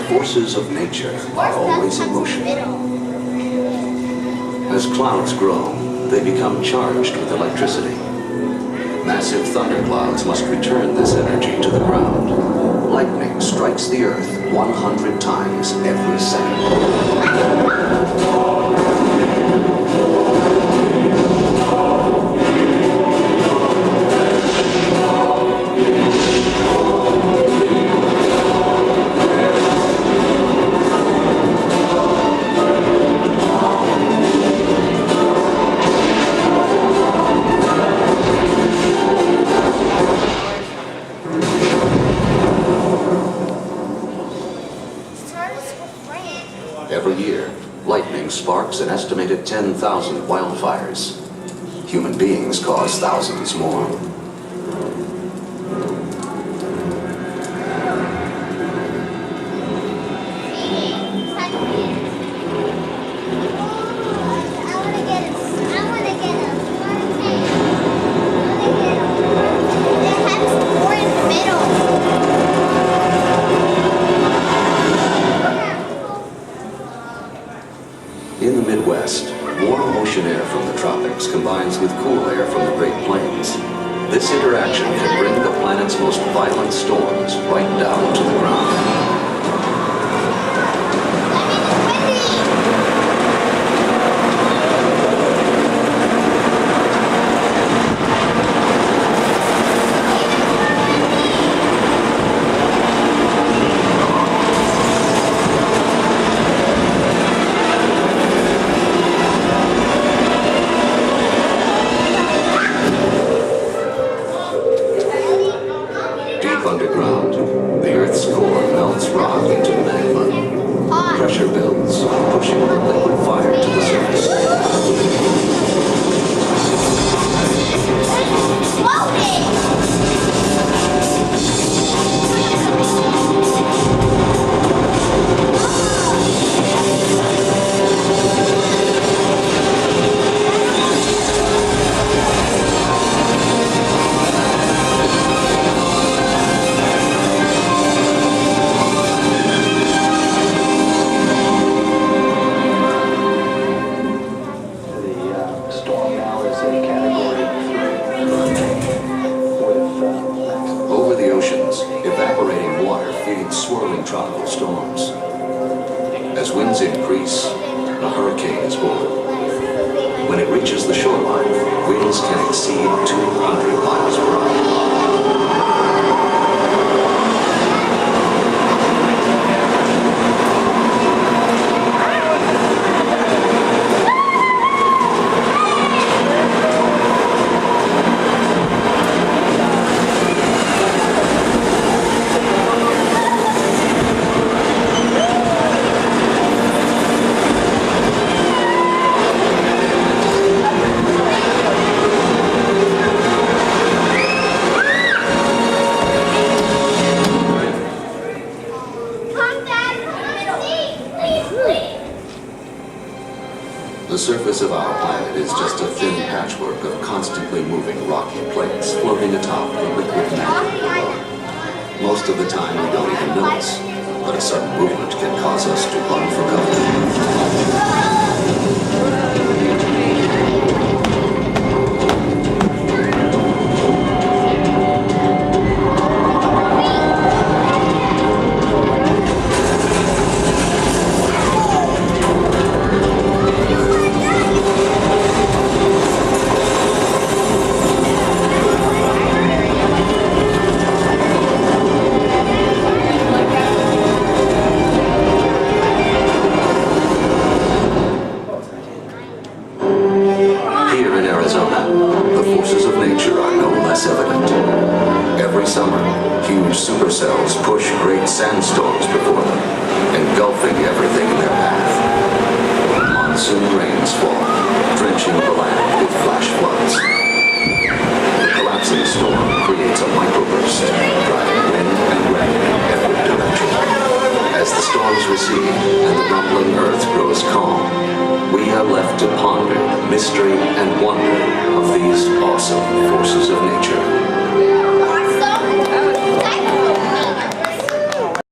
forces of nature are always in motion. As clouds grow, they become charged with electricity. Massive thunderclouds must return this energy to the ground. Lightning strikes the earth 100 times every second. Every year, lightning sparks an estimated 10,000 wildfires. Human beings cause thousands more. In the Midwest, warm ocean air from the tropics combines with cool air from the Great Plains. This interaction can bring the planet's most violent storms right down to the ground. Underground, the Earth's core melts rock into magma. Pressure builds, pushing the liquid fire to the surface. Over the oceans, evaporating water feeds swirling tropical storms. As winds increase, a hurricane is born. When it reaches the shoreline, winds can exceed 200 miles per hour. The surface of our planet is just a thin patchwork of constantly moving rocky plates floating atop the liquid mantle below. Most of the time we don't even notice, but a sudden movement can cause us to run for cover. The forces of nature are no less evident. Every summer, huge supercells push great sandstorms before them, engulfing everything in their path. Monsoon rains fall, drenching the land with flash floods. The collapsing storm creates a microburst, driving wind and rain in every direction. As the storms recede and the rumbling earth grows calm, we are left to ponder the mystery and wonder of these awesome forces of nature.